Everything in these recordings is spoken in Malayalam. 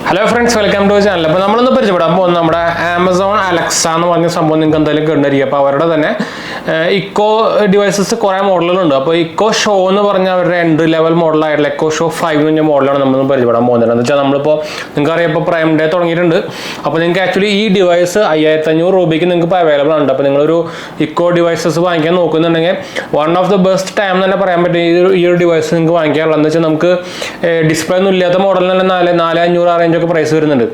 Hello friends, welcome to our channel. അപ്പോൾ നമ്മളൊന്ന് പരിചയപ്പെടാൻ പോകുന്നത് നമ്മുടെ Amazon Alexa എന്ന് പറഞ്ഞ സംഭവം നിങ്ങൾക്ക് എന്തായാലും കണ്ടറിയാം. അപ്പോൾ അവരുടെ തന്നെ ഇക്കോ ഡിവൈസസ് കുറേ മോഡലുകളുണ്ട്. അപ്പോൾ ഇക്കോ ഷോ എന്ന് പറഞ്ഞ അവരുടെ എൻട്രി ലെവൽ മോഡലായിട്ടുള്ള ഇക്കോ ഷോ 5 എന്ന് പറഞ്ഞ മോഡലാണ് നമ്മൾ പരിചയപ്പെടാൻ പോകുന്നത്. എന്ന് വെച്ചാൽ നമ്മളിപ്പോൾ നിങ്ങൾക്കറിയാം ഇപ്പോൾ പ്രൈം ഡേ തുടങ്ങിയിട്ടുണ്ട്. അപ്പോൾ നിങ്ങൾക്ക് ആക്ച്വലി ഈ ഡിവൈസ് 5500 രൂപയ്ക്ക് നിങ്ങൾക്ക് ഇപ്പോൾ അവൈലബിൾ ആണ്. അപ്പോൾ നിങ്ങളൊരു ഇക്കോ ഡിവൈസസ് വാങ്ങിക്കാൻ നോക്കുന്നുണ്ടെങ്കിൽ one of the best time എന്ന് തന്നെ പറയാൻ പറ്റും ഈ ഒരു ഡിവൈസ് നിങ്ങൾക്ക് വാങ്ങിക്കാനുള്ളത്. എന്ന് വെച്ചാൽ നമുക്ക് ഡിസ്പ്ലേ ഒന്നും ഇല്ലാത്ത മോഡലിന് തന്നെ 4500 ആ റേഞ്ചൊക്കെ പ്രൈസ് വരുന്നുണ്ട്.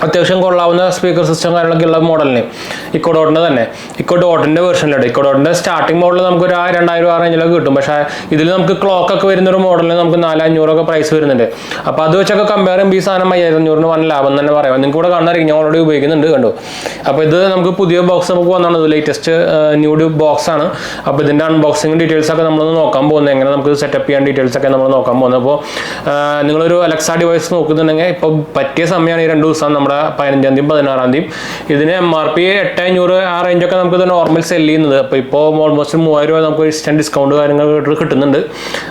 അത്യാവശ്യം കൊള്ളാവുന്ന സ്പീക്കർ സിസ്റ്റം കാര്യങ്ങളൊക്കെ ഉള്ള മോഡലിന് ഇക്കോ ഡോട്ടിൻ്റെ തന്നെ ഇക്കോ ഡോട്ടിൻ്റെ വെർഷനിലുണ്ട്. ഇക്കോ ഡോട്ടിൻ്റെ സ്റ്റാർട്ടിംഗ് മോഡൽ നമുക്ക് ഒരു 2000 ആ റേഞ്ചിലൊക്കെ കിട്ടും. പക്ഷേ ഇതിൽ നമുക്ക് ക്ലോക്കൊക്കെ വരുന്നൊരു മോഡലിന് നമുക്ക് 4500 പ്രൈസ് വരുന്നുണ്ട്. അപ്പോൾ അത് വെച്ചൊക്കെ കമ്പയർ ചെയ്യുമ്പോൾ ഈ സാധനം 5500 വൻ ലാഭം തന്നെ പറയാം. നിങ്ങൾക്ക് ഇവിടെ കാണാറില്ല, ഞാൻ ഓൾറെഡി ഉപയോഗിക്കുന്നുണ്ട് കണ്ടു. അപ്പോൾ ഇത് നമുക്ക് പുതിയ ബോക്സ് നമുക്ക് വന്നാണ്, ലേറ്റസ്റ്റ് ന്യൂ ബോക്സ് ആണ്. അപ്പോൾ ഇതിൻ്റെ അൺബോക്സിങ് ഡീറ്റെയിൽസ് ഒക്കെ നമ്മളൊന്ന് നോക്കാൻ പോകുന്നത്, എങ്ങനെ നമുക്ക് സെറ്റപ്പ് ചെയ്യാൻ ഡീറ്റെയിൽസ് ഒക്കെ നമ്മൾ നോക്കാൻ പോകുന്നത്. അപ്പോൾ നിങ്ങളൊരു അലക്സ ഡിവൈസ് നോക്കുന്നുണ്ടെങ്കിൽ ഇപ്പോൾ പറ്റിയ സമയമാണ് ഈ 2 ദിവസം, നമ്മുടെ 15-ാം തീയതി 16-ാം തീയതി. ഇതിന് MRP 8500 ആ റേഞ്ചൊക്കെ നമുക്ക് ഇത് നോർമൽ സെല് ചെയ്യുന്നത്. അപ്പോൾ ഇപ്പോൾ ഓൾമോസ്റ്റ് 3000 രൂപ നമുക്ക് ഇൻസ്റ്റന്റ് ഡിസ്കൗണ്ട് കാര്യങ്ങൾ കിട്ടുന്നുണ്ട്.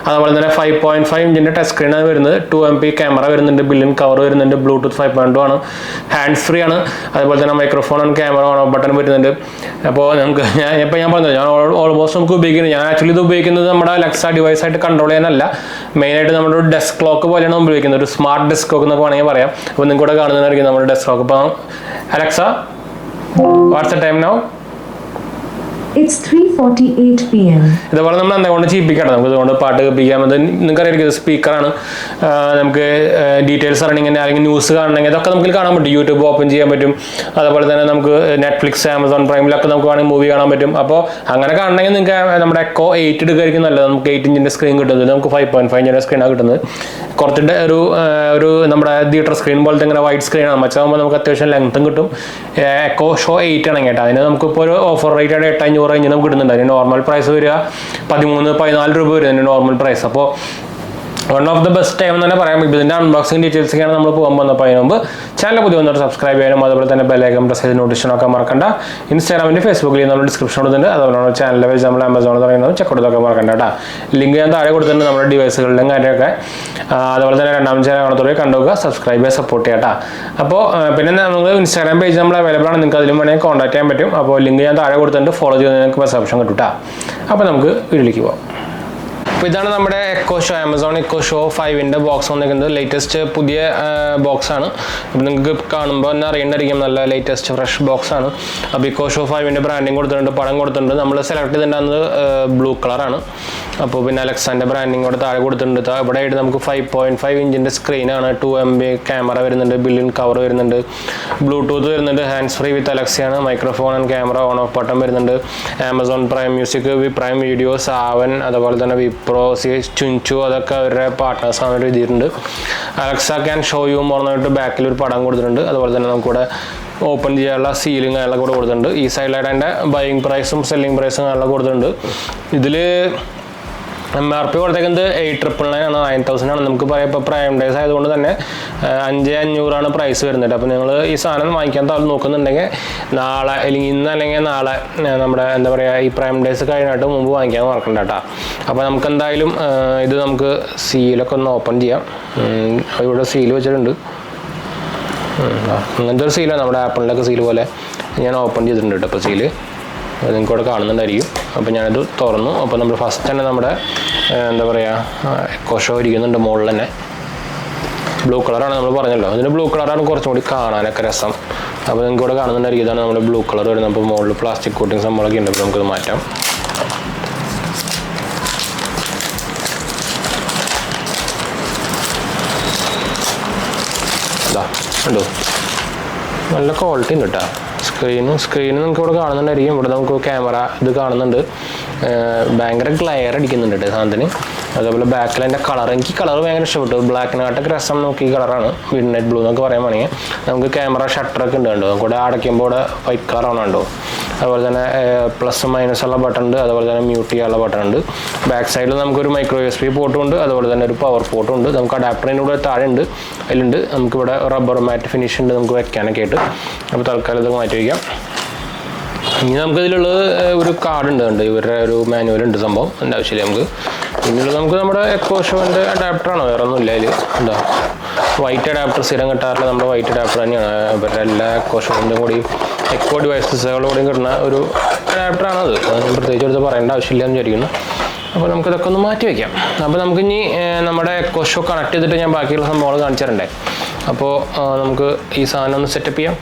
അതുപോലെ തന്നെ 5.5 ഇഞ്ചിൻ്റെ ടച്ച് സ്ക്രീനാണ് വരുന്നത്. 2 MP ക്യാമറ വരുന്നുണ്ട്, ബില്ലിൻ കവർ വരുന്നുണ്ട്, ബ്ലൂടൂത്ത് 5.2 ആണ്, ഹാൻഡ്സ് ഫ്രീ ആണ്. അതുപോലെ തന്നെ microphone and camera on off button വരുന്നുണ്ട്. അപ്പോൾ നമുക്ക് ഞാൻ പറഞ്ഞത് ഞാൻ ഓൾമോസ്റ്റ് നമുക്ക് ഉപയോഗിക്കുന്നത്, ഞാൻ ആക്ച്വലി ഇത് ഉപയോഗിക്കുന്നത് നമ്മുടെ അലക്സ ഡിവൈസ് ആയിട്ട് കൺട്രോൾ ചെയ്യാനല്ല, മെയിനായിട്ട് നമ്മുടെ ഒരു ഡെസ്ക് ക്ലോക്ക് പോലെയാണ് ഉപയോഗിക്കുന്നത്, ഒരു സ്മാർട്ട് ഡെസ്ക് ക്ലോക്ക് എന്നൊക്കെ വേണമെങ്കിൽ പറയാം. അപ്പോൾ നിങ്ങൾക്ക് ഇവിടെ കാണുന്നതായിരിക്കും നമ്മുടെ ഡെസ്ക് ക്ലോക്ക്. ഇപ്പോൾ Alexa, what's the time now? It's 3:48 p.m. ഇതുപോലെ നമ്മൾ എന്തുകൊണ്ട് ചെയ്യിപ്പിക്കണം, നമുക്ക് ഇതുകൊണ്ട് പാട്ട് കേൾപ്പിക്കാം. അത് നിങ്ങൾക്കറിയാം, ഇത് സ്പീക്കറാണ്. നമുക്ക് ഡീറ്റെയിൽസ് അറിയണമെങ്കിൽ അല്ലെങ്കിൽ ന്യൂസ് കാണണമെങ്കിൽ ഇതൊക്കെ നമുക്ക് കാണാൻ പറ്റും. യൂട്യൂബ് ഓപ്പൺ ചെയ്യാൻ പറ്റും. അതുപോലെ തന്നെ നമുക്ക് നെറ്റ്ഫ്ലിക്സ്, ആമസോൺ പ്രൈമിലൊക്കെ നമുക്ക് വേണമെങ്കിൽ മൂവി കാണാൻ പറ്റും. അപ്പോൾ അങ്ങനെ കാണണമെങ്കിൽ നിങ്ങൾക്ക് നമ്മുടെ എക്കോ 8 എടുക്കുകയായിരിക്കും നല്ലത്. നമുക്ക് 8 ഇഞ്ചിൻ്റെ സ്ക്രീൻ കിട്ടുന്നത്, നമുക്ക് 5.5 ഇഞ്ചിൻ്റെ സ്ക്രീനാണ് കിട്ടുന്നത്. കുറച്ചിട്ട് ഒരു നമ്മുടെ തിയേറ്റർ സ്ക്രീൻ പോലത്തെ ഇങ്ങനെ വൈഡ് സ്ക്രീനാണ്. മച്ചാകുമ്പോൾ നമുക്ക് അത്യാവശ്യം ലെങ്ത്തും കിട്ടും. എക്കോ ഷോ 8 ആണെങ്കിൽ കേട്ടോ, അതിന് നമുക്കിപ്പോൾ ഒരു ഓഫർ റേറ്റ് ആയിട്ട് 8500 റേഞ്ച് നമുക്ക് കിട്ടുന്നുണ്ട്. അതിന് നോർമൽ പ്രൈസ് വരിക 13-14 രൂപ വരും അതിൻ്റെ നോർമൽ പ്രൈസ്. അപ്പോൾ one of the best time എന്ന് തന്നെ പറയാം. ഇതിൻ്റെ അൺബോക്സിംഗ് ഡീറ്റെയിൽസൊക്കെയാണ് നമ്മൾ പോകാൻ പോകുന്നത്. അപ്പോൾ അതിന് മുമ്പ് ചാനൽ പുതിയ വന്നിട്ട് സബ്സ്ക്രൈബ് ചെയ്യാനും അതുപോലെ തന്നെ ബെല്ലൈക്കൺ പ്രസ് ചെയ്ത് നോട്ടിഫിക്കേഷൻ ഒക്കെ മറക്കണ്ട. ഇൻസ്റ്റാഗ്രാമിൻ്റെ ഫേസ്ബുക്കിൽ നമ്മൾ ഡിസ്ക്രിപ്ഷൻ കൊടുത്തിട്ടുണ്ട്. അതുപോലെ നമ്മുടെ ചാനലിലെ പേജ് നമ്മൾ ആമസോൺ പറയുന്നത് ചെക്ക് കൊടുത്തൊക്കെ മറക്കണ്ട കേട്ടോ. ലിങ്ക് ഞാൻ താഴെ കൊടുത്തിട്ടുണ്ട് നമ്മുടെ ഡിവൈസുകളിലും കാര്യമൊക്കെ. അതുപോലെ തന്നെ 2ാം ചാനൽ കാണത്തോടെ കണ്ടുപോകുക, സബ്സ്ക്രൈബ് ചെയ്യുക, സപ്പോർട്ട് ചെയ്യാം കേട്ടോ. അപ്പോൾ പിന്നെ നമുക്ക് ഇൻസ്റ്റാഗ്രാം പേജ് നമ്മൾ അവൈലബിൾ ആണ്, നിങ്ങൾക്ക് അതിലും വേണമെങ്കിൽ കോൺടാക്ട് ചെയ്യാൻ പറ്റും. അപ്പോൾ ലിങ്ക് ഞാൻ താഴെ കൊടുത്തിട്ടുണ്ട്, ഫോളോ ചെയ്ത് നിങ്ങൾക്ക് ബസ് ഓപ്ഷൻ കിട്ടും കേട്ടോ. അപ്പോൾ നമുക്ക് വീട്ടിലേക്ക് പോകാം. അപ്പോൾ ഇതാണ് നമ്മുടെ Echo Show, Amazon Echo Show 5ന്റെ ബോക്സ് വന്നിരിക്കുന്നത്. ലേറ്റസ്റ്റ് പുതിയ ബോക്സാണ്. അപ്പോൾ നിങ്ങൾക്ക് കാണുമ്പോൾ തന്നെ അറിയേണ്ടിയിരിക്കും, നല്ല ലേറ്റസ്റ്റ് ഫ്രഷ് ബോക്സാണ്. അപ്പോൾ എക്കോ ഷോ 5ന്റെ ബ്രാൻഡിങ് കൊടുത്തിട്ടുണ്ട്, പടം കൊടുത്തിട്ടുണ്ട്. നമ്മൾ സെലക്ട് ചെയ്തിട്ടുണ്ടാകുന്നത് ബ്ലൂ കളറാണ്. അപ്പോൾ പിന്നെ അലക്സാൻ്റെ ബ്രാൻഡിങ് ഇവിടെ താഴെ കൊടുത്തിട്ടുണ്ട്. ഇവിടെ ആയിട്ട് നമുക്ക് 5.5 ഇഞ്ചിൻ്റെ സ്ക്രീനാണ്, 2 MP ക്യാമറ വരുന്നുണ്ട്, ബില്ലിൻ കവർ വരുന്നുണ്ട്, ബ്ലൂടൂത്ത് വരുന്നുണ്ട്, ഹാൻഡ്സ് ഫ്രീ വിത്ത് അലക്സയാണ്, microphone and camera on off button വരുന്നുണ്ട്, Amazon Prime music, Prime video, Saavn, അതുപോലെ തന്നെ വിപ്രോ, 𝘄𝘄𝘄𝘄 അതൊക്കെ അവരുടെ പാർട്ട്നേഴ്സാണ് എഴുതിയിട്ടുണ്ട്. അലക്സ ക്യാൻ ഷോ യു എന്ന് പറഞ്ഞിട്ട് ബാക്കിൽ ഒരു പടം കൊടുത്തിട്ടുണ്ട്. അതുപോലെ തന്നെ നമുക്കിവിടെ ഓപ്പൺ ചെയ്യാനുള്ള സീലിംഗ് കാര്യങ്ങളൊക്കെ കൂടെ കൊടുത്തിട്ടുണ്ട്. ഈ സൈഡിലായിട്ട് അതിൻ്റെ ബൈയിങ് പ്രൈസും സെല്ലിംഗ് പ്രൈസും കാര്യങ്ങളൊക്കെ കൊടുത്തിട്ടുണ്ട്. ഇതിൽ MRP കൊടുത്തേക്കുന്നത് 8,999 ആണ്, 9000 ആണ്. നമുക്ക് പറയാം ഇപ്പോൾ പ്രൈം ഡേയ്സ് ആയതുകൊണ്ട് തന്നെ 5500 ആണ് പ്രൈസ് വരുന്നത്. അപ്പോൾ നിങ്ങൾ ഈ സാധനം വാങ്ങിക്കാൻ താഴെ നോക്കുന്നുണ്ടെങ്കിൽ നാളെ അല്ലെങ്കിൽ ഇന്ന് അല്ലെങ്കിൽ നാളെ നമ്മുടെ എന്താ പറയുക ഈ പ്രൈം ഡേയ്സ് കഴിഞ്ഞിട്ട് മുമ്പ് വാങ്ങിക്കാൻ മറക്കണ്ട കേട്ടോ. അപ്പോൾ നമുക്ക് എന്തായാലും ഇത് നമുക്ക് സീലൊക്കെ ഒന്ന് ഓപ്പൺ ചെയ്യാം. ഇവിടെ സീൽ വെച്ചിട്ടുണ്ട്, അങ്ങനത്തെ ഒരു സീലാണ്, നമ്മുടെ ആപ്പിളിൻ്റെയൊക്കെ സീൽ പോലെ ഞാൻ ഓപ്പൺ ചെയ്തിട്ടുണ്ട് കേട്ടോ. അപ്പോൾ സീല് അത് നിങ്ങൾക്ക് ഇവിടെ കാണുന്നുണ്ടായിരിക്കും. അപ്പോൾ ഞാനത് തുറന്നു. അപ്പോൾ നമ്മൾ ഫസ്റ്റ് തന്നെ നമ്മുടെ എന്താ പറയുക എക്കോ ഷോ ഇരിക്കുന്നുണ്ട് മുകളിൽ തന്നെ. ബ്ലൂ കളറാണ് നമ്മൾ പറഞ്ഞല്ലോ, അതിന് ബ്ലൂ കളറാണ് കുറച്ചും കൂടി കാണാനൊക്കെ രസം. അപ്പോൾ നിങ്ങൾക്ക് ഇവിടെ കാണുന്നുണ്ടായിരിക്കും, ഇതാണ് നമ്മുടെ ബ്ലൂ കളർ വരുന്നത്. അപ്പോൾ മുകളിൽ പ്ലാസ്റ്റിക് കോട്ടിങ് സംഭവമൊക്കെ ഉണ്ട്. അപ്പോൾ നമുക്കത് മാറ്റാം. ഇതാ കണ്ടോ, നല്ല ക്വാളിറ്റി ഉണ്ട് കേട്ടോ. സ്ക്രീന് നിങ്ങൾക്ക് ഇവിടെ കാണുന്നുണ്ടായിരിക്കും. ഇവിടെ നമുക്ക് ക്യാമറ ഇത് കാണുന്നുണ്ട്, ഭയങ്കര ഗ്ലെയർ അടിക്കുന്നുണ്ട് കേട്ടോ സാധനത്തിന്. അതേപോലെ ബാക്കിൽ എൻ്റെ കളർ, എനിക്ക് കളർ ഭയങ്കര ഇഷ്ടപ്പെട്ടു. ബ്ലാക്കിനാട്ടൊക്കെ രസം നമുക്ക് ഈ കളറാണ്, മിഡ് നൈറ്റ് ബ്ലൂ എന്നൊക്കെ പറയാൻ വേണമെങ്കിൽ. നമുക്ക് ക്യാമറ ഷട്ടറൊക്കെ ഉണ്ട് കണ്ടോ, കൂടെ അടയ്ക്കുമ്പോൾ ഇവിടെ വൈറ്റ് കളറാണ് കണ്ടോ. അതുപോലെ തന്നെ പ്ലസ് മൈനസ് ഉള്ള ബട്ടൺ ഉണ്ട്, അതുപോലെ തന്നെ മ്യൂട്ട് ചെയ്യാനുള്ള ബട്ടൺ ഉണ്ട്. ബാക്ക് സൈഡിൽ നമുക്കൊരു മൈക്രോ USB പോർട്ടും ഉണ്ട്, അതുപോലെ തന്നെ ഒരു പവർ പോർട്ടും ഉണ്ട്. നമുക്ക് അഡാപ്റ്ററിൻ്റെ കൂടെ താഴെ ഉണ്ട്, അതിലുണ്ട്. നമുക്കിവിടെ റബ്ബർ മാറ്റ് ഫിനിഷ് ഉണ്ട് നമുക്ക് വെക്കാനൊക്കെ ആയിട്ട്. അപ്പോൾ തൽക്കാലം ഇത് മാറ്റി വയ്ക്കാം. ഇനി നമുക്കിതിലുള്ളത് ഒരു കാർഡ് ഉണ്ട്, ഇവരുടെ ഒരു മാനുവൽ ഉണ്ട് സംഭവം, അതിൻ്റെ ആവശ്യമില്ല നമുക്ക്. പിന്നുള്ളത് നമുക്ക് നമ്മുടെ എക്കോ ഷോൻ്റെ അഡാപ്റ്ററാണ്, വേറെ ഒന്നുമില്ല അതിൽ. എന്താ വൈറ്റ് അഡാപ്റ്റർ സ്ഥിരം കിട്ടാറില്ല, നമ്മുടെ വൈറ്റ് അഡാപ്റ്റർ തന്നെയാണ്. ഇവരുടെ എല്ലാ ക്വസ്റ്റ്യൻ്റെ കൂടിയും എക്കോ ഡിവൈസസുകളോടെയും കിട്ടുന്ന ഒരു അഡാപ്റ്ററാണത്. പ്രത്യേകിച്ച് എടുത്ത് പറയേണ്ട ആവശ്യമില്ല എന്ന് വിചാരിക്കുന്നു. അപ്പോൾ നമുക്കിതൊക്കെ ഒന്ന് മാറ്റി വയ്ക്കാം. അപ്പോൾ നമുക്കിനി നമ്മുടെ എക്കോഷോ കണക്ട് ചെയ്തിട്ട് ഞാൻ ബാക്കിയുള്ള സംഭവങ്ങൾ കാണിച്ചു തരണ്ടേ. അപ്പോൾ നമുക്ക് ഈ സാധനം ഒന്ന് സെറ്റപ്പ് ചെയ്യാം.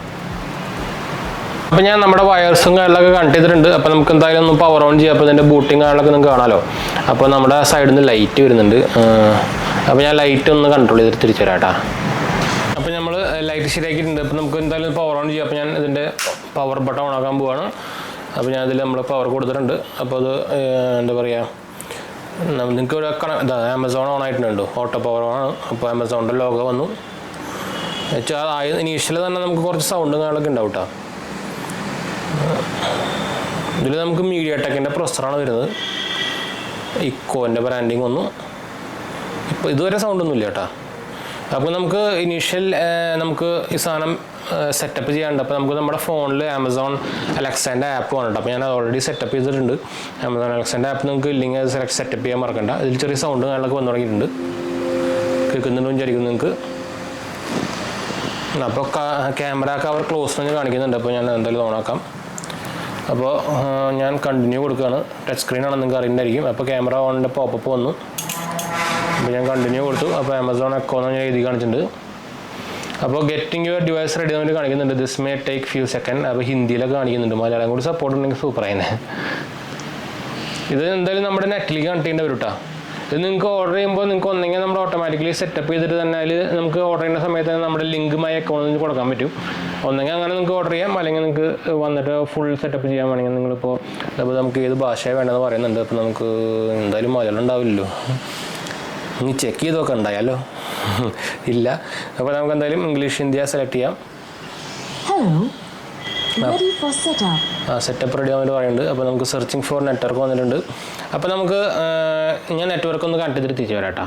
അപ്പോൾ ഞാൻ നമ്മുടെ വയർസും കാര്യങ്ങളൊക്കെ കണക്ട് ചെയ്തിട്ടുണ്ട്. അപ്പോൾ നമുക്ക് എന്തായാലും ഒന്ന് പവർ ഓൺ ചെയ്യാം. അപ്പോൾ ഇതിൻ്റെ ബൂട്ടിങ് കാര്യങ്ങളൊക്കെ നിങ്ങൾക്ക് കാണാമല്ലോ. അപ്പോൾ നമ്മുടെ സൈഡിൽ നിന്ന് ലൈറ്റ് വരുന്നുണ്ട്. അപ്പോൾ ഞാൻ ലൈറ്റ് ഒന്ന് കൺട്രോൾ ചെയ്തിട്ട് തിരിച്ചു തരാം കേട്ടോ. അപ്പോൾ നമ്മൾ ലൈറ്റ് ശരിയാക്കിയിട്ടുണ്ട്. അപ്പോൾ നമുക്ക് എന്തായാലും പവർ ഓൺ ചെയ്യാം. അപ്പോൾ ഞാൻ ഇതിൻ്റെ പവർ ബട്ടൺ ഓൺ ആക്കാൻ പോവാണ്. അപ്പോൾ ഞാൻ ഇതിൽ നമ്മൾ പവർ കൊടുത്തിട്ടുണ്ട്. അപ്പോൾ അത് എന്താ പറയുക, നിങ്ങൾക്ക് ഇവിടെ ആമസോൺ ഓൺ ആയിട്ടുണ്ടോ, ഓട്ടോ പവർ ആണ്. അപ്പോൾ ആമസോണിൻ്റെ ലോഗോ വന്നു വെച്ചാൽ ഇനീഷ്യൽ തന്നെ നമുക്ക് കുറച്ച് സൗണ്ടും കാര്യങ്ങളൊക്കെ ഉണ്ടാവും കേട്ടോ. ഇതിൽ നമുക്ക് മീഡിയാടെക്കിൻ്റെ പ്രൊസസ്സറാണ് വരുന്നത്. ഇക്കോൻ്റെ ബ്രാൻഡിങ് വന്നു. ഇപ്പോൾ ഇതുവരെ സൗണ്ടൊന്നും ഇല്ല കേട്ടോ. അപ്പോൾ നമുക്ക് ഇനീഷ്യൽ നമുക്ക് ഈ സാധനം സെറ്റപ്പ് ചെയ്യാനുണ്ട്. അപ്പോൾ നമുക്ക് നമ്മുടെ ഫോണിൽ ആമസോൺ അലക്സേൻ്റെ ആപ്പ് വേണം. അപ്പോൾ ഞാൻ ഓൾറെഡി സെറ്റപ്പ് ചെയ്തിട്ടുണ്ട്. ആമസോൺ അലക്സേൻ്റെ ആപ്പ് നിങ്ങൾക്ക് ഇല്ലെങ്കിൽ അത് സെറ്റപ്പ് ചെയ്യാൻ മറക്കണ്ട. ഇതിൽ ചെറിയ സൗണ്ട് കാര്യങ്ങളൊക്കെ വന്നു തുടങ്ങിയിട്ടുണ്ട്. കേൾക്കുന്നുണ്ടോ വിചാരിക്കുന്നു നിങ്ങൾക്ക്. അപ്പോൾ ക്യാമറ കവർ ക്ലോസ് തന്നെ കാണിക്കുന്നുണ്ട്. അപ്പോൾ ഞാൻ എന്തായാലും ഓണാക്കാം. അപ്പോൾ ഞാൻ കണ്ടിന്യൂ കൊടുക്കുകയാണ്. ടച്ച് സ്ക്രീനാണെന്ന് നിങ്ങൾക്ക് അറിയുന്നതായിരിക്കും. അപ്പോൾ ക്യാമറ ഓണിൻ്റെ പോപ്പപ്പ് വന്നു. അപ്പോൾ ഞാൻ കണ്ടിന്യൂ കൊടുത്തു. അപ്പോൾ ആമസോൺ എക്കോ എന്ന് ഞാൻ എഴുതി കാണിച്ചിട്ടുണ്ട്. അപ്പോൾ ഗെറ്റിംഗ് യുവർ ഡിവൈസ് റെഡി എന്ന് കാണിക്കുന്നുണ്ട്. This may take few second. അപ്പോൾ ഹിന്ദിയിലൊക്കെ കാണിക്കുന്നുണ്ട്. മലയാളം കൂടി സപ്പോർട്ട് ഉണ്ടെങ്കിൽ സൂപ്പറായിനെ. ഇത് എന്തായാലും നമ്മുടെ നെറ്റിലേക്ക് കണക്ട് ചെയ്യേണ്ടി വരും കേട്ടോ. ഇത് നിങ്ങൾക്ക് ഓർഡർ ചെയ്യുമ്പോൾ നിങ്ങൾക്ക് ഒന്നെങ്കിൽ നമ്മൾ ഓട്ടോമാറ്റിക്കലി സെറ്റപ്പ് ചെയ്തിട്ട് തന്നെ അതിൽ നമുക്ക് ഓർഡർ ചെയ്യുന്ന സമയത്ത് തന്നെ നമ്മുടെ ലിങ്ക് മൈ അക്കൗണ്ടിൽ കൊടുക്കാൻ പറ്റും. ഒന്നെങ്കിൽ അങ്ങനെ നിങ്ങൾക്ക് ഓർഡർ ചെയ്യാം, അല്ലെങ്കിൽ നിങ്ങൾക്ക് വന്നിട്ട് ഫുൾ സെറ്റപ്പ് ചെയ്യാൻ വേണമെങ്കിൽ നിങ്ങളിപ്പോൾ അപ്പോൾ നമുക്ക് ഏത് ഭാഷയാണ് വേണ്ടതെന്ന് പറയുന്നുണ്ട്. അപ്പോൾ നമുക്ക് എന്തായാലും മലയാളം ഉണ്ടാവില്ലല്ലോ, ഇനി ചെക്ക് ചെയ്ത് നോക്കാം ഉണ്ടായാലോ ഇല്ല. അപ്പോൾ നമുക്ക് എന്തായാലും ഇംഗ്ലീഷ് ഇന്ത്യ സെലക്ട് ചെയ്യാം. സെറ്റപ്പ് റെഡി ആവാൻ പറയുന്നുണ്ട്. അപ്പോൾ നമുക്ക് സെർച്ചിങ് ഫോർ നെറ്റ്വർക്ക് വന്നിട്ടുണ്ട്. അപ്പോൾ നമുക്ക് ഞാൻ നെറ്റ്വർക്ക് ഒന്ന് കണക്ട് ചെയ്തിട്ട് തിരിച്ചു വരാം കേട്ടോ.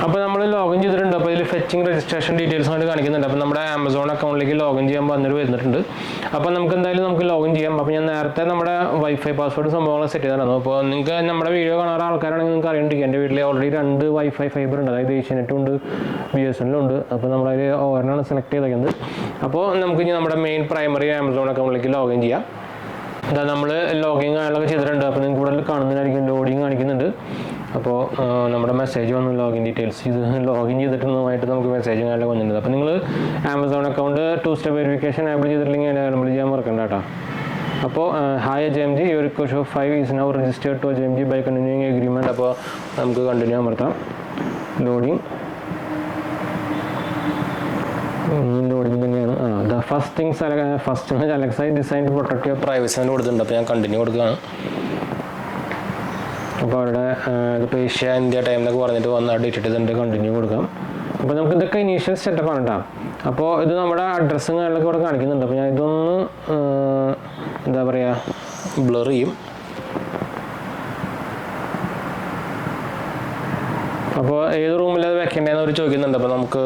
അപ്പോൾ നമ്മൾ ലോഗിൻ ചെയ്തിട്ടുണ്ട്. അപ്പോൾ ഇതിൽ ഫെച്ചിങ് രജിസ്ട്രേഷൻ ഡീറ്റെയിൽസ് ആയിട്ട് കാണിക്കുന്നുണ്ട്. അപ്പോൾ നമ്മുടെ ആമസോൺ അക്കൗണ്ടിലേക്ക് ലോഗിൻ ചെയ്യാൻ വന്നിട്ടുണ്ട്. അപ്പോൾ നമുക്ക് എന്തായാലും നമുക്ക് ലോഗിൻ ചെയ്യാം. അപ്പോൾ ഞാൻ നേരത്തെ നമ്മുടെ വൈഫൈ പാസ്വേഡ് സംഭവങ്ങൾ സെറ്റ് ചെയ്തിട്ടുണ്ടായിരുന്നു. അപ്പോൾ നിങ്ങൾക്ക് നമ്മുടെ വീഡിയോ കാണാറ് ആൾക്കാരാണെങ്കിൽ നിങ്ങൾക്ക് അറിയണ്ടിരിക്കും. എൻ്റെ വീട്ടിൽ ഓൾറെഡി 2 വൈഫൈ ഫൈബർ ഉണ്ട്. അതായത് ഏഷ്യാനെറ്റും ഉണ്ട്, BSNL ഉണ്ട്. അപ്പോൾ നമ്മളതിൽ ഓരോന്നാണ് സെലക്ട് ചെയ്തേക്കുന്നത്. അപ്പോൾ നമുക്ക് ഇനി നമ്മുടെ മെയിൻ പ്രൈമറി ആമസോൺ അക്കൗണ്ടിലേക്ക് ലോഗിൻ ചെയ്യാം. അതാ നമ്മൾ ലോഗിൻ കാര്യങ്ങളൊക്കെ ചെയ്തിട്ടുണ്ട്. അപ്പോൾ നിങ്ങൾക്ക് ഇവിടെ കാണുന്നതായിരിക്കും, ലോഡിങ് കാണിക്കുന്നുണ്ട്. അപ്പോൾ നമ്മുടെ മെസ്സേജ് വന്നു, ലോഗിൻ ഡീറ്റെയിൽസ്. ഇത് ലോഗിൻ ചെയ്തിട്ടുള്ളതുമായിട്ട് നമുക്ക് മെസ്സേജും കാര്യങ്ങളൊക്കെ വന്നിട്ടുണ്ട്. അപ്പോൾ നിങ്ങൾ Amazon account 2 step verification enable ചെയ്തിട്ടില്ലെങ്കിൽ എനേബിൾ ചെയ്യാൻ മറക്കണ്ട കേട്ടോ. അപ്പോൾ hi 𝐵𝗁𝐺, your 𝘄𝑄𝑄𝐿 5 is now registered to 𝐵𝗁𝐺 by continuing agreement. അപ്പോൾ നമുക്ക് കണ്ടിന്യൂ അമർത്താം. ലോഡിങ് തന്നെയാണ്. The first things Alexa design to protect your privacy എന്ന് കൊടുത്തിട്ടുണ്ട്. അപ്പോൾ ഞാൻ കണ്ടിന്യൂ കൊടുക്കുകയാണ്. അപ്പോൾ അവരുടെ ഇപ്പോൾ ഏഷ്യ ഇന്ത്യ ടൈമിലൊക്കെ പറഞ്ഞിട്ട് വന്ന് ഡേറ്റ് ചെയ്തിട്ട് കണ്ടിന്യൂ കൊടുക്കാം. അപ്പോൾ നമുക്ക് ഇതൊക്കെ ഇനീഷ്യൽ സെറ്റപ്പ് ആണ് കേട്ടോ. അപ്പോൾ ഇത് നമ്മുടെ അഡ്രസ്സും കാര്യങ്ങളൊക്കെ ഇവിടെ കാണിക്കുന്നുണ്ട്. അപ്പോൾ ഞാൻ ഇതൊന്ന് എന്താ പറയുക ബ്ലർ ചെയ്യും. അപ്പോൾ ഏത് റൂമിലത് വെക്കേണ്ടതെന്ന് അവർ ചോദിക്കുന്നുണ്ട്. അപ്പോൾ നമുക്ക്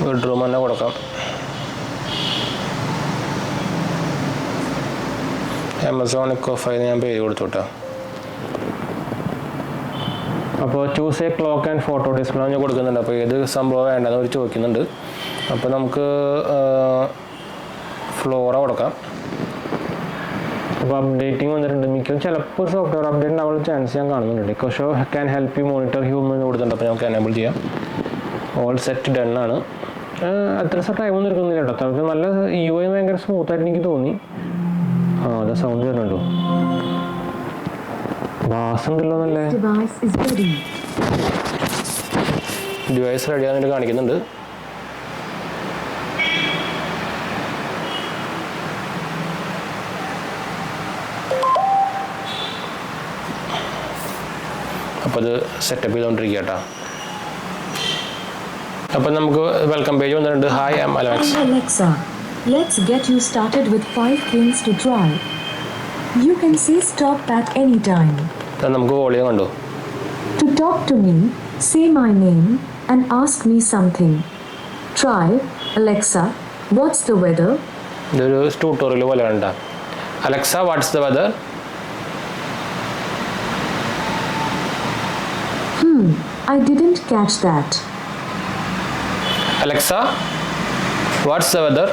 ബെഡ്റൂം തന്നെ കൊടുക്കാം. ആമസോൺ എക്കോ 5 ഞാൻ പേര് കൊടുത്തു കേട്ടോ. അപ്പോൾ choose A clock and photo display ഞാൻ കൊടുക്കുന്നുണ്ട്. അപ്പോൾ ഏത് സംഭവം വേണ്ടതെന്ന് അവർ ചോദിക്കുന്നുണ്ട്. അപ്പോൾ നമുക്ക് ഫ്ലോറ കൊടുക്കാം. അപ്പോൾ അപ്ഡേറ്റിംഗ് വന്നിട്ടുണ്ട്. മിക്കതും ചിലപ്പോൾ സോഫ്റ്റ്വെയർ അപ്ഡേറ്റ് ഉണ്ടാവാനുള്ള ചാൻസ് ഞാൻ കാണുന്നുണ്ട്. Show can help you monitor human കൊടുത്തിട്ടുണ്ട്. അപ്പോൾ നമുക്ക് എനേബിൾ ചെയ്യാം. ഓൾ സെറ്റ് ഡൺ ആണ്. അത്ര ടൈമൊന്നും എടുക്കുന്നില്ല കേട്ടോ. നമുക്ക് നല്ല UI ഭയങ്കര സ്മൂത്തായിട്ട് എനിക്ക് തോന്നി. അതെ സൗണ്ട് വരുന്നുണ്ടോ, ബാസ് ഉണ്ടല്ലോ നല്ലേ. ഡിവൈസ് റെഡി ആണെന്ന് കാണിക്കുന്നുണ്ട്. അപ്പോൾ അത് സെറ്റപ്പ് ചെയ്തുകൊണ്ടിരിക്കുക കേട്ടോ. അപ്പോൾ നമുക്ക് വെൽക്കം പേജ് വന്നിട്ടുണ്ട്. Hi I am Alexa, let's get you started with 5 things to try. You can say stop at any time. നമുക്ക് വോളിയം കണ്ടു. To talk to me, say my name and ask me something. Try Alexa, what's the weather? ഇതൊരു ട്യൂട്ടോറിയൽ പോലെ കണ്ട. Alexa, what's the weather? I didn't catch that. Alexa, what's the weather?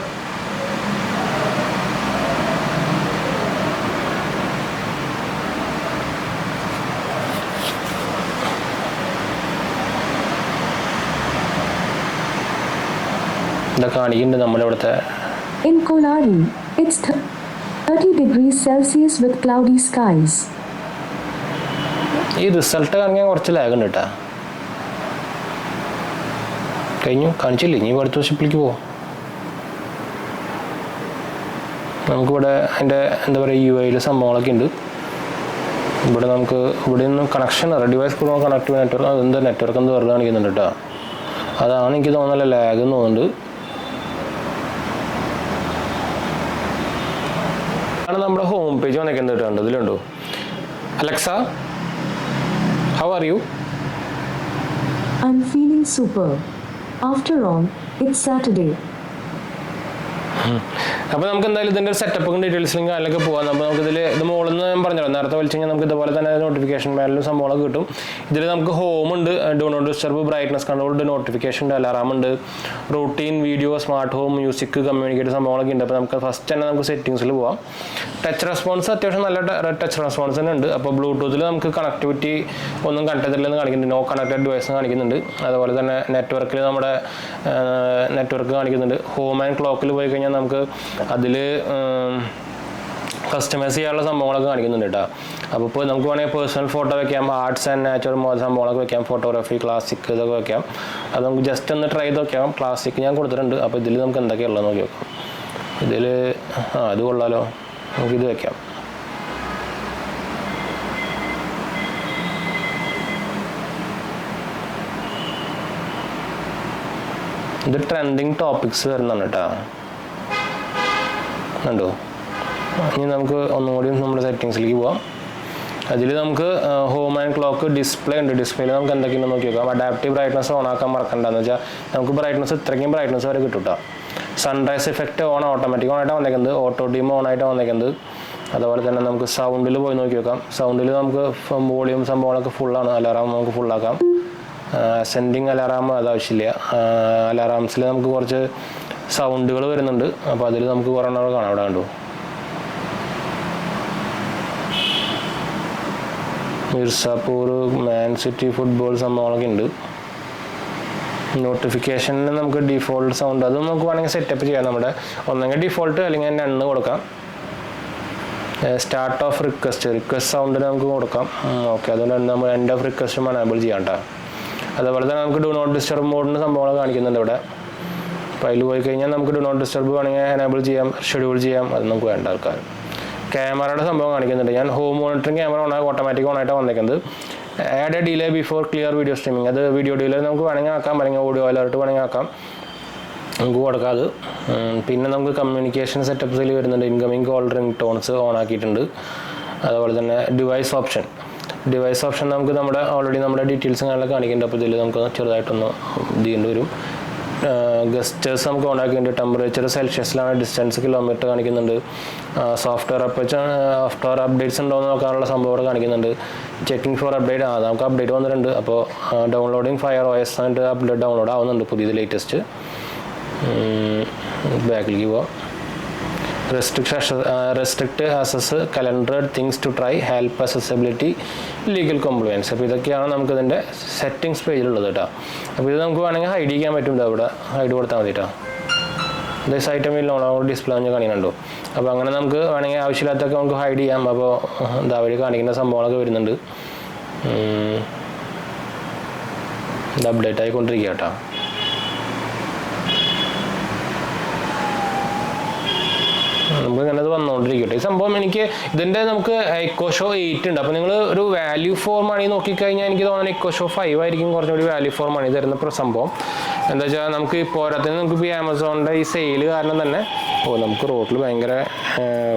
In Kolari, it's 30 degrees Celsius with cloudy skies. ഈ റിസൾട്ട് കാണിക്കാൻ കുറച്ച് ലാഗ് ഉണ്ട് കേട്ടോ. കഴിഞ്ഞു, കാണിച്ചില്ലേ? ഇനി അടുത്ത വർഷപ്പിലേക്ക് പോവാം. നമുക്കിവിടെ അതിൻ്റെ എന്താ പറയുക UI സംഭവങ്ങളൊക്കെ ഉണ്ട്. ഇവിടെ നമുക്ക് ഇവിടെ നിന്ന് കണക്ഷൻ ഡിവൈസ് കൂടെ കണക്ട് ചെയ്യുന്ന നെറ്റ്വർക്ക്, അതെന്താ നെറ്റ്വർക്ക് എന്ന് വെറുതെ കാണിക്കുന്നുണ്ട് കേട്ടോ. അതാണ് എനിക്ക് തോന്നുന്നില്ല ലാഗ് എന്ന് തോന്നുന്നുണ്ട്. ആണ് നമ്മുടെ ഹോം പേജ് വന്നേക്കുന്നത് കേട്ടോ. ഇതിലുണ്ടോ Alexa, how are you? I'm feeling super. After all, it's Saturday. അപ്പോൾ നമുക്ക് എന്തായാലും ഇതിൻ്റെ ഒരു സെറ്റപ്പും ഡീറ്റെയിൽസിലും അതിലൊക്കെ പോകാം. അപ്പോൾ നമുക്കിതിൽ ഇത് മുകളിൽ നിന്ന് ഞാൻ പറഞ്ഞല്ലോ, നേരത്തെ വലിച്ചു കഴിഞ്ഞാൽ നമുക്ക് ഇതുപോലെ തന്നെ നോട്ടിഫിക്കേഷൻ പാനലും സംഭവങ്ങളൊക്കെ കിട്ടും. ഇതിൽ നമുക്ക് ഹോം ഉണ്ട്, do not disturb, brightness controlled, notification ഉണ്ട്, അലാറാം ഉണ്ട്, routine, video, smart home, music, communicate സംഭവങ്ങളൊക്കെ ഉണ്ട്. അപ്പോൾ നമുക്ക് ഫസ്റ്റ് തന്നെ നമുക്ക് സെറ്റിങ്സിൽ പോകാം. ടച്ച് റെസ്പോൺസ് അത്യാവശ്യം നല്ല ടച്ച് റെസ്പോൺസ് തന്നെ ഉണ്ട്. അപ്പോൾ ബ്ലൂടൂത്തിൽ നമുക്ക് കണക്ടിവിറ്റി ഒന്നും കണക്ട് ചെയ്തില്ലെന്ന് കാണിക്കുന്നുണ്ട്, നോ കണക്റ്റഡ് ഡിവൈസ് കാണിക്കുന്നുണ്ട്. അതുപോലെ തന്നെ നെറ്റ്വർക്കിൽ നമ്മുടെ നെറ്റ്വർക്ക് കാണിക്കുന്നുണ്ട്. ഹോം ആൻഡ് ക്ലോക്കിൽ പോയി കഴിഞ്ഞാൽ നമുക്ക് അതിൽ കസ്റ്റമൈസ് ചെയ്യാനുള്ള സംഭവങ്ങളൊക്കെ കാണിക്കുന്നുണ്ട് കേട്ടോ. അപ്പോൾ ഇപ്പോൾ നമുക്ക് വേണമെങ്കിൽ പേഴ്സണൽ ഫോട്ടോ വെക്കാം, ആർട്സ് ആൻഡ് നാച്ചുറൽ മോഡൽ സംഭവങ്ങളൊക്കെ വെക്കാം, ഫോട്ടോഗ്രാഫി, ക്ലാസിക് ഇതൊക്കെ വെക്കാം. അത് നമുക്ക് ജസ്റ്റ് ഒന്ന് ട്രൈ ചെയ്ത് നോക്കാം. ക്ലാസിക് ഞാൻ കൊടുത്തിട്ടുണ്ട്. അപ്പോൾ ഇതിൽ നമുക്ക് എന്തൊക്കെയുള്ളത് നോക്കി വെക്കാം. ഇതിൽ അത് കൊള്ളാലോ, നമുക്കിത് വെക്കാം. ഇത് ട്രെൻഡിങ് ടോപ്പിക്സ് വരുന്നതാണ് കേട്ടോ. കണ്ടോ? ഇനി നമുക്ക് ഒന്നും കൂടി നമ്മുടെ സെറ്റിങ്സിലേക്ക് പോവാം. അതിൽ നമുക്ക് ഹോം ആൻഡ് ക്ലോക്ക് ഡിസ്പ്ലേ ഉണ്ട്. ഡിസ്പ്ലേയിൽ നമുക്ക് എന്തൊക്കെയുണ്ടെന്ന് നോക്കി നോക്കാം. അഡാപ്റ്റീവ് ബ്രൈറ്റ്നസ് ഓൺ ആക്കാൻ മറക്കണ്ടെന്ന് വെച്ചാൽ നമുക്ക് ബ്രൈറ്റ്നസ് ഇത്രയ്ക്കും ബ്രൈറ്റ്നസ് വരെ കിട്ടും കേട്ടോ. Sunrise effect on, automatic on ആയിട്ടാണ് വന്നേക്കുന്നത്, ഓട്ടോ ഡീം ഓൺ ആയിട്ടാണ് വന്നേക്കുന്നത്. അതുപോലെ തന്നെ നമുക്ക് സൗണ്ടിൽ പോയി നോക്കി നോക്കാം. സൗണ്ടിൽ നമുക്ക് വോളിയം സംഭവങ്ങളൊക്കെ ഫുള്ളാണ്. അലാറാം നമുക്ക് ഫുള്ളാക്കാം. അസെൻഡിങ് അലാറാം അത് ആവശ്യമില്ല. അലാറാംസിൽ നമുക്ക് കുറച്ച് സൗണ്ടുകൾ വരുന്നുണ്ട്. അപ്പോൾ അതിൽ നമുക്ക് കുറേ എണ്ണം കാണാം. അവിടെ കണ്ടു, മിർസാപൂർ, മാൻ സിറ്റി ഫുട്ബോൾ സംഭവങ്ങളൊക്കെ ഉണ്ട്. നോട്ടിഫിക്കേഷനിൽ നമുക്ക് ഡിഫോൾട്ട് സൗണ്ട് അത് നമുക്ക് വേണമെങ്കിൽ സെറ്റപ്പ് ചെയ്യാം. നമ്മുടെ ഒന്നെങ്കിൽ ഡിഫോൾട്ട് അല്ലെങ്കിൽ നണ്ണ് കൊടുക്കാം. സ്റ്റാർട്ട് ഓഫ് റിക്വസ്റ്റ് സൗണ്ടിന് നമുക്ക് കൊടുക്കാം. ഓക്കെ, അതുകൊണ്ട് നമ്മൾ എൻഡ് ഓഫ് റിക്വസ്റ്റും എനേബിൾ ചെയ്യാം കേട്ടോ. അതുപോലെ തന്നെ നമുക്ക് ഡു നോട്ട് ഡിസ്റ്റർബ് മോഡിന് സംഭവങ്ങൾ കാണിക്കുന്നുണ്ട് ഇവിടെ. അപ്പോൾ അതിൽ പോയി കഴിഞ്ഞാൽ നമുക്ക് ഡു നോട്ട് ഡിസ്റ്റർബ് വേണമെങ്കിൽ എനേബിൾ ചെയ്യാം, ഷെഡ്യൂൾ ചെയ്യാം. അത് നമുക്ക് വേണ്ട ആൾക്കാർ. ക്യാമറയുടെ സംഭവം കാണിക്കുന്നുണ്ട്. ഞാൻ ഹോം മോണിറ്ററിങ് ക്യാമറ ഓട്ടോമാറ്റിക് ഓണായിട്ടാണ് വന്നേക്കുന്നത്. Add A delay before clear video streaming, അത് വീഡിയോ ഡിലേ നമുക്ക് വേണമെങ്കിൽ ആക്കാം, അല്ലെങ്കിൽ ഓഡിയോ അലർട്ട് വേണമെങ്കിൽ ആക്കാം, നമുക്ക് കൊടുക്കാം അത്. പിന്നെ നമുക്ക് കമ്മ്യൂണിക്കേഷൻ സെറ്റപ്പ്സിൽ വരുന്നുണ്ട്. Incoming call ring tones on ആക്കിയിട്ടുണ്ട്. അതുപോലെ തന്നെ ഡിവൈസ് ഓപ്ഷൻ നമുക്ക് നമ്മുടെ ഓൾറെഡി നമ്മുടെ ഡീറ്റെയിൽസ് കാര്യങ്ങളൊക്കെ കാണിക്കുന്നുണ്ട്. അപ്പോൾ ഇതിൽ നമുക്ക് ചെറുതായിട്ടൊന്ന് ചെയ്യേണ്ടി വരും. ഗസ്റ്റേഴ്സ് നമുക്ക് ഓൺ ആക്കിയിട്ടുണ്ട്. ടെമ്പറേച്ചർ സെൽഷ്യസിലാണ്, ഡിസ്റ്റൻസ് കിലോമീറ്റർ കാണിക്കുന്നുണ്ട്. സോഫ്റ്റ്വെയർ അപ്ഡേറ്റ്സ് ഉണ്ടോ എന്ന് നോക്കാനുള്ള സംഭവം ഇവിടെ കാണിക്കുന്നുണ്ട്. ചെക്കിംഗ് ഫോർ അപ്ഡേറ്റ്, നമുക്ക് അപ്ഡേറ്റ് വന്നിട്ടുണ്ട്. അപ്പോൾ ഡൗൺലോഡിങ് FireOS ആയിട്ട് അപ്ഡേറ്റ് ഡൗൺലോഡ് ആവുന്നുണ്ട്, പുതിയത് ലേറ്റസ്റ്റ്. ബാക്കിലേക്ക് പോവാം. Restrict access, calendar, things to try, help, accessibility, legal compliance. അപ്പോൾ ഇതൊക്കെയാണ് നമുക്ക് ഇതിൻ്റെ സെറ്റിങ്സ് പേജിലുള്ളത് കേട്ടോ. അപ്പോൾ ഇത് നമുക്ക് വേണമെങ്കിൽ ഹൈഡ് ചെയ്യാൻ പറ്റും. അവിടെ ഹൈഡ് കൊടുത്താൽ മതി കേട്ടോ. ഇത് സൈറ്റ് മിൽ ഡിസ്പ്ലേ ഒന്ന് കാണിക്കുന്നുണ്ടോ. അപ്പോൾ അങ്ങനെ നമുക്ക് വേണമെങ്കിൽ ആവശ്യമില്ലാത്തൊക്കെ നമുക്ക് ഹൈഡ് ചെയ്യാം. അപ്പോൾ എന്താ വഴി കാണിക്കുന്ന സംഭവങ്ങളൊക്കെ വരുന്നുണ്ട്. ഇത് അപ്ഡേറ്റ് ആയിക്കൊണ്ടിരിക്കുക കേട്ടോ. നമുക്ക് ഇങ്ങനെ അത് വന്നുകൊണ്ടിരിക്കട്ടെ. ഈ സംഭവം എനിക്ക് ഇതിൻ്റെ നമുക്ക് 𝐿 ഉണ്ട്. അപ്പോൾ നിങ്ങൾ ഒരു വാല്യൂ ഫോർ മണി നോക്കിക്കഴിഞ്ഞാൽ എനിക്ക് തോന്നുന്നത് 𝐿 5 ആയിരിക്കും കുറച്ചുകൂടി വാല്യൂ ഫോർ മണി തരുന്ന സംഭവം. എന്താ വെച്ചാൽ നമുക്ക് പോരാത്തതിന് നമുക്ക് ഇപ്പോൾ ആമസോണിൻ്റെ ഈ സെയിൽ കാരണം തന്നെ നമുക്ക് റോഡിൽ ഭയങ്കര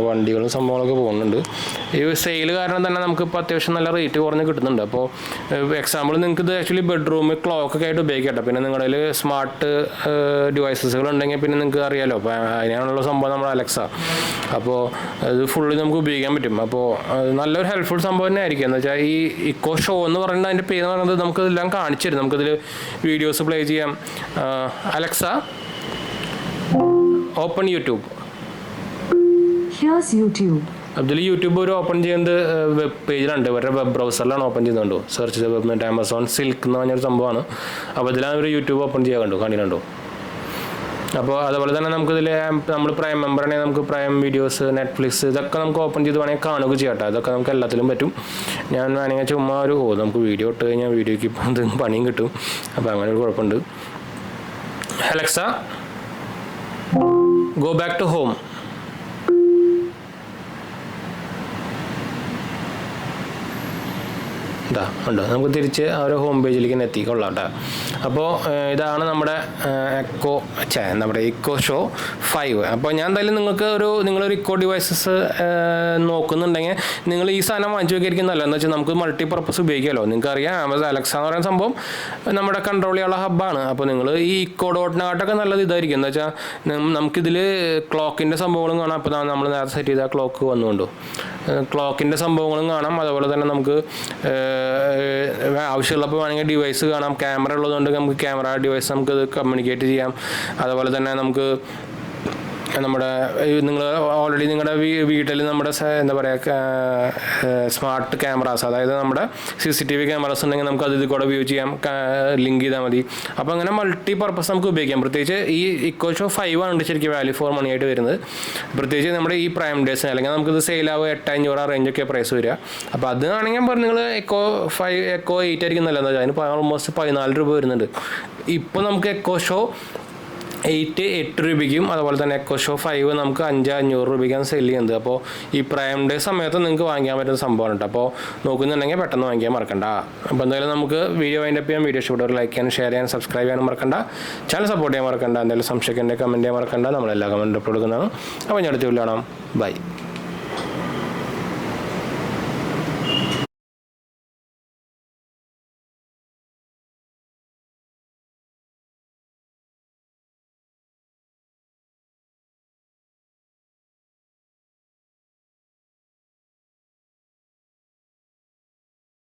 വണ്ടികളും സംഭവങ്ങളൊക്കെ പോകുന്നുണ്ട്. ഈ സെയിൽ കാരണം തന്നെ നമുക്കിപ്പോൾ അത്യാവശ്യം നല്ല റേറ്റ് കുറഞ്ഞ് കിട്ടുന്നുണ്ട്. അപ്പോൾ എക്സാമ്പിൾ നിങ്ങൾക്ക് ഇത് ആക്ച്വലി ബെഡ്റൂം ക്ലോക്കൊക്കെ ആയിട്ട് ഉപയോഗിക്കട്ടെ. പിന്നെ നിങ്ങളുടെ കയ്യിൽ സ്മാർട്ട് ഡിവൈസസുകൾ ഉണ്ടെങ്കിൽ പിന്നെ നിങ്ങൾക്ക് അറിയാലോ, അപ്പോൾ അതിനാണുള്ള സംഭവം നമ്മുടെ അലക്സ. അപ്പോൾ ഇത് ഫുള്ളി നമുക്ക് ഉപയോഗിക്കാൻ പറ്റും. അപ്പോൾ നല്ലൊരു ഹെൽപ്ഫുൾ സംഭവം തന്നെ ആയിരിക്കും. എന്ന് വെച്ചാൽ ഈ ഇക്കോ ഷോ എന്ന് പറയുന്നത് അതിൻ്റെ പേര് എന്ന് പറയുന്നത് നമുക്കിതെല്ലാം കാണിച്ചു തരും. നമുക്കിതിൽ വീഡിയോസ് പ്ലേ ചെയ്യാം. Alexa open YouTube. Here's YouTube. അതിൽ യൂട്യൂബ് ഒരു ഓപ്പൺ ചെയ്യുന്നത് വെബ് പേജിലുണ്ട്, ഇവരുടെ വെബ് ബ്രൗസറിലാണ് ഓപ്പൺ ചെയ്യുന്നുണ്ടോ. സെർച്ച് ചെയ്ത് വെബ് ആമസോൺ സിൽക്ക് എന്ന് പറഞ്ഞൊരു സംഭവമാണ്. അപ്പോൾ ഇതിലാണ് ഒരു യൂട്യൂബ് ഓപ്പൺ ചെയ്യാൻ കണ്ടിട്ടുണ്ടോ. അപ്പോൾ അതുപോലെ തന്നെ നമുക്കിതിൽ നമ്മൾ പ്രൈം മെമ്പർ ആണെങ്കിൽ നമുക്ക് പ്രൈം വീഡിയോസ്, നെറ്റ്ഫ്ലിക്സ് ഇതൊക്കെ നമുക്ക് ഓപ്പൺ ചെയ്ത് വേണമെങ്കിൽ കാണുക ചെയ്യട്ടെ. അതൊക്കെ നമുക്ക് എല്ലാത്തിലും പറ്റും. ഞാൻ വേണമെങ്കിൽ ചുമ്മാ നമുക്ക് വീഡിയോ ഇട്ട് കഴിഞ്ഞാൽ വീഡിയോയ്ക്ക് ഇപ്പോൾ എന്തെങ്കിലും പണിയും കിട്ടും. അപ്പോൾ അങ്ങനെ ഒരു കുഴപ്പമുണ്ട്. Alexa go back to home. ഉണ്ടോ, നമുക്ക് തിരിച്ച് ആ ഒരു ഹോം പേജിലേക്ക് തന്നെ എത്തിക്കൊള്ളാം കേട്ടോ. അപ്പോൾ ഇതാണ് നമ്മുടെ നമ്മുടെ ഇക്കോ ഷോ 5. അപ്പോൾ ഞാൻ എന്തായാലും നിങ്ങളൊരു ഇക്കോ ഡിവൈസസ് നോക്കുന്നുണ്ടെങ്കിൽ നിങ്ങൾ ഈ സാധനം വാങ്ങിച്ചു വയ്ക്കായിരിക്കും നല്ലത്. എന്ന് വെച്ചാൽ നമുക്ക് മൾട്ടി പർപ്പസ് ഉപയോഗിക്കാമല്ലോ. നിങ്ങൾക്കറിയാം ആമസോൺ അലക്സ എന്ന് പറയുന്ന സംഭവം നമ്മുടെ കൺട്രോൾ ചെയ്യാനുള്ള ഹബ്ബാണ്. അപ്പോൾ നിങ്ങൾ ഈ ഇക്കോ ഡോട്ടിനെക്കാട്ടൊക്കെ നല്ലത് ഇതായിരിക്കും. എന്ന് വെച്ചാൽ നമുക്കിതിൽ ക്ലോക്കിൻ്റെ സംഭവങ്ങളും കാണാം. അപ്പോൾ നമ്മൾ നേരത്തെ സെറ്റ് ചെയ്ത ക്ലോക്ക് വന്നുകൊണ്ടോ ക്ലോക്കിൻ്റെ സംഭവങ്ങളും കാണാം. അതുപോലെ തന്നെ നമുക്ക് ആവശ്യമുള്ളപ്പോൾ വേണമെങ്കിൽ ഡിവൈസ് കാണാം. ക്യാമറ ഉള്ളതുകൊണ്ട് നമുക്ക് ക്യാമറ ഡിവൈസ് നമുക്കത് കമ്മ്യൂണിക്കേറ്റ് ചെയ്യാം. അതുപോലെ തന്നെ നമുക്ക് നിങ്ങൾ ഓൾറെഡി നിങ്ങളുടെ വീട്ടിൽ നമ്മുടെ എന്താ പറയുക സ്മാർട്ട് ക്യാമറാസ്, അതായത് നമ്മുടെ CCTV ക്യാമറാസ് ഉണ്ടെങ്കിൽ നമുക്ക് അത് ഇതിൽ കൂടെ വ്യൂ ചെയ്യാം, ലിങ്ക് ചെയ്താൽ മതി. അപ്പോൾ അങ്ങനെ മൾട്ടി പർപ്പസ് നമുക്ക് ഉപയോഗിക്കാം. പ്രത്യേകിച്ച് ഈ ഇക്കോ ഷോ 5 ആണ് ശരിക്കും വാല്യൂ ഫോർ മണി ആയിട്ട് വരുന്നത്. പ്രത്യേകിച്ച് നമ്മുടെ ഈ പ്രൈം ഡേയ്സിന് അല്ലെങ്കിൽ നമുക്കിത് സെയിലാവുക 8,500 റേഞ്ചൊക്കെ പ്രൈസ് വരിക. അപ്പോൾ അത് ആണെങ്കിൽ പറഞ്ഞ് നിങ്ങൾ എക്കോ 8 ആയിരിക്കും നല്ലത്. അതിന് ഓൾമോസ്റ്റ് 14 രൂപ വരുന്നുണ്ട്. ഇപ്പോൾ നമുക്ക് എക്കോ ഷോ 8 രൂപയ്ക്കും അതുപോലെ തന്നെ എക്കോ ഷോ 5 നമുക്ക് 5,500 രൂപയ്ക്കാണ് സെല് ചെയ്യുന്നത്. അപ്പോൾ ഈ പ്രൈം ഡേ സമയത്ത് നിങ്ങൾക്ക് വാങ്ങിക്കാൻ പറ്റുന്ന സംഭവമാണ് കേട്ടോ. അപ്പോൾ നോക്കുന്നുണ്ടെങ്കിൽ പെട്ടെന്ന് വാങ്ങിക്കാൻ മറക്കണ്ട. അപ്പോൾ എന്തായാലും നമുക്ക് വീഡിയോ വൈൻഡപ്പ് ചെയ്യാം. വീഡിയോ ഇഷ്ടപ്പെട്ടവർ ലൈക്ക് ചെയ്യാനും ഷെയർ ചെയ്യാനും സബ്സ്ക്രൈബ് ചെയ്യാനും മറക്കണ്ട. ചാനൽ സപ്പോർട്ട് ചെയ്യാൻ മറക്കണ്ട. എന്തെങ്കിലും സംശയിക്കേണ്ട കമൻറ്റ് ചെയ്യാൻ മറക്കണ്ട. നമ്മളെല്ലാ കമൻറ്റും അപ്ലോഡ് കൊടുക്കുന്നതാണ്. അപ്പോൾ ഞാൻ അടുത്ത വീഡിയോ കാണാം. ബൈ.